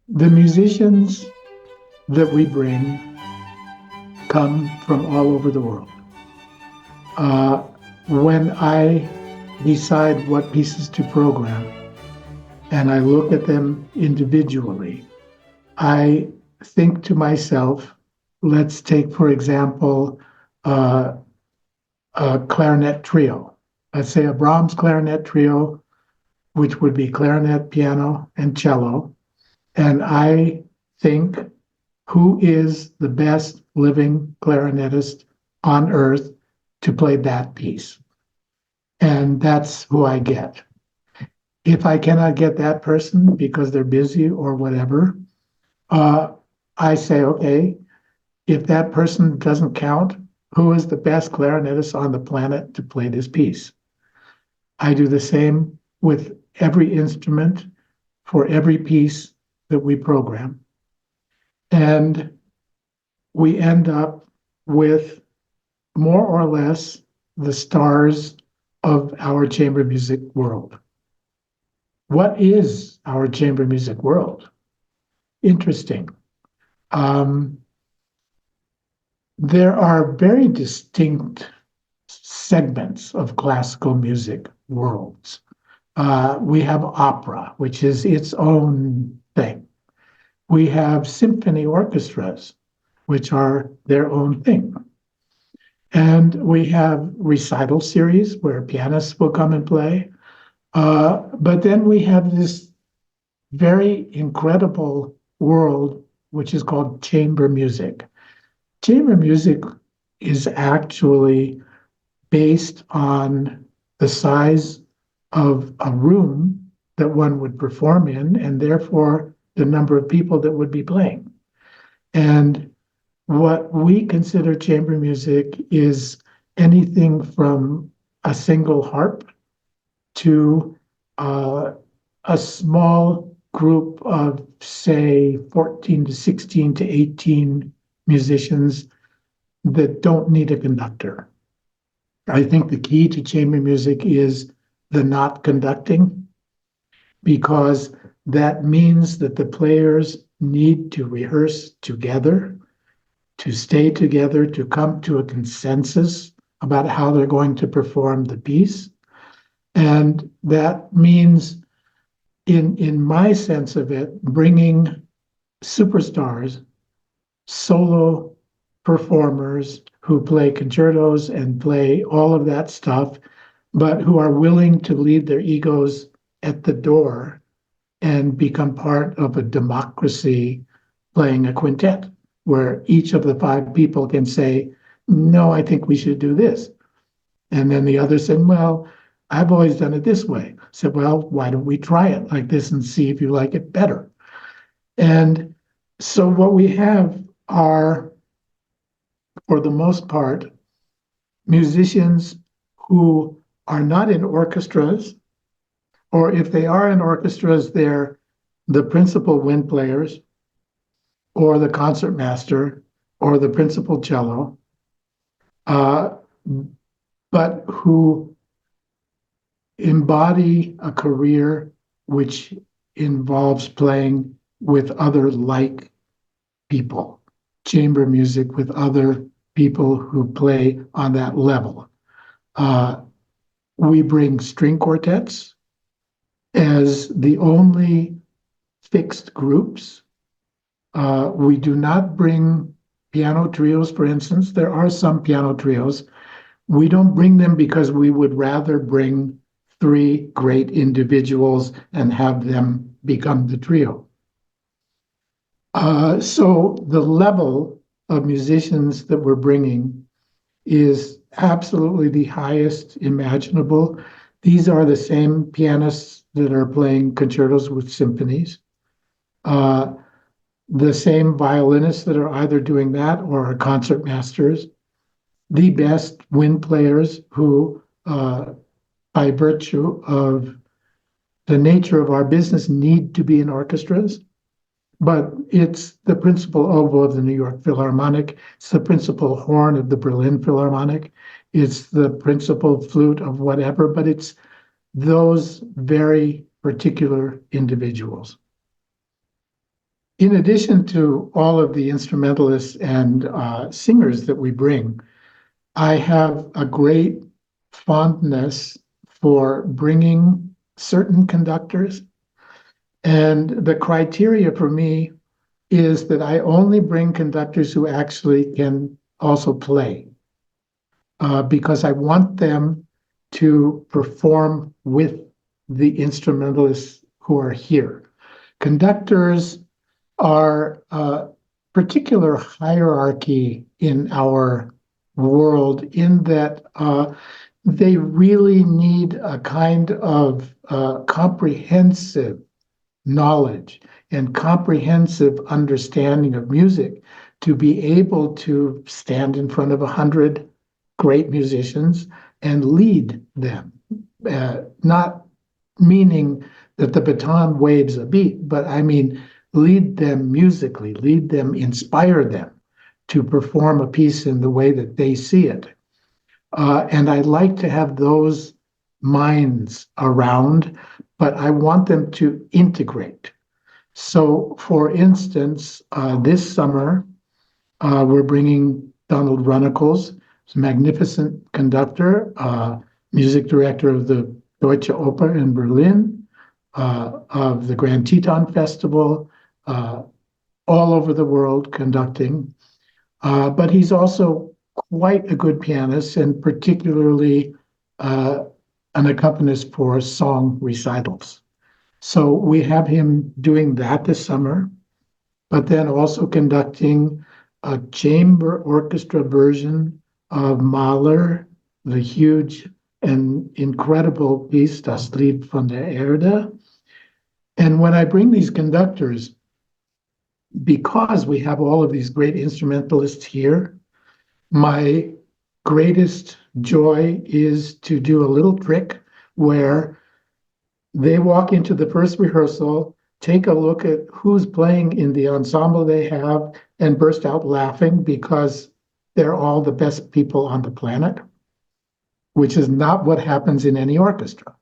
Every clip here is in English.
The musicians that we bring come from all over the world. Uh, when I decide what pieces to program and I look at them individually, I think to myself, let's take, for example, uh, a clarinet trio. Let's say a Brahms clarinet trio, which would be clarinet, piano, and cello. And I think, who is the best living clarinetist on earth to play that piece? And that's who I get. If I cannot get that person because they're busy or whatever, uh, I say, okay, if that person doesn't count, who is the best clarinetist on the planet to play this piece? I do the same with every instrument for every piece that we program. And we end up with more or less the stars of our chamber music world. What is our chamber music world? Interesting. Um, there are very distinct segments of classical music worlds. We have opera, which is its own thing. We have symphony orchestras, which are their own thing. And we have recital series where pianists will come and play. But then we have this very incredible world, which is called chamber music. Chamber music is actually based on the size of a room that one would perform in, and therefore the number of people that would be playing. And what we consider chamber music is anything from a single harp to a small group of, say, 14 to 16 to 18 musicians that don't need a conductor. I think the key to chamber music is the not conducting, because that means that the players need to rehearse together, to stay together, to come to a consensus about how they're going to perform the piece. And that means, in my sense of it, bringing superstars, solo performers who play concertos and play all of that stuff, but who are willing to leave their egos at the door and become part of a democracy playing a quintet, where each of the five people can say, no, I think we should do this. And then the other said, well, I've always done it this way. I said, well, why don't we try it like this and see if you like it better? And so what we have are, for the most part, musicians who are not in orchestras, or if they are in orchestras, they're the principal wind players, or the concertmaster, or the principal cello, uh, but who embody a career which involves playing with other like people, chamber music with other people who play on that level. We bring string quartets as the only fixed groups. We do not bring piano trios, for instance. There are some piano trios. We don't bring them because we would rather bring three great individuals and have them become the trio. So the level of musicians that we're bringing is absolutely the highest imaginable. These are the same pianists that are playing concertos with symphonies, the same violinists that are either doing that or are concert masters, the best wind players who, by virtue of the nature of our business, need to be in orchestras. But it's the principal oboe of the New York Philharmonic. It's the principal horn of the Berlin Philharmonic. It's the principal flute of whatever, but it's those very particular individuals. In addition to all of the instrumentalists and singers that we bring, I have a great fondness for bringing certain conductors. And the criteria for me is that I only bring conductors who actually can also play, because I want them to perform with the instrumentalists who are here. Conductors are a particular hierarchy in our world in that they really need a kind of comprehensive knowledge and comprehensive understanding of music to be able to stand in front of 100 great musicians and lead them. Not meaning that the baton waves a beat, but I mean lead them musically, lead them, inspire them to perform a piece in the way that they see it. And I like to have those minds around, but I want them to integrate. So, for instance, this summer, we're bringing Donald Runnicles, a magnificent conductor, music director of the Deutsche Oper in Berlin, of the Grand Teton Festival, all over the world conducting. But he's also quite a good pianist, and particularly an accompanist for song recitals. So we have him doing that this summer, but then also conducting a chamber orchestra version of Mahler, the huge and incredible piece, Das Lied von der Erde. And when I bring these conductors, because we have all of these great instrumentalists here, my greatest joy is to do a little trick where they walk into the first rehearsal, take a look at who's playing in the ensemble they have, and burst out laughing because they're all the best people on the planet, which is not what happens in any orchestra.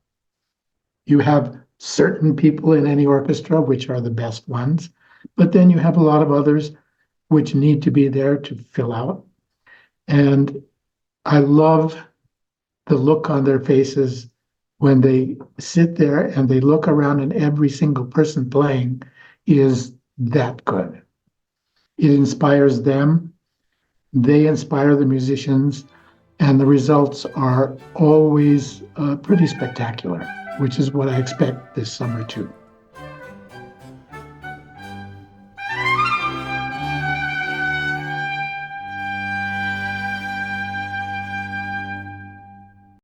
You have certain people in any orchestra, which are the best ones, but then you have a lot of others which need to be there to fill out. And I love the look on their faces when they sit there and they look around and every single person playing is that good. It inspires them, they inspire the musicians, and the results are always pretty spectacular, which is what I expect this summer too.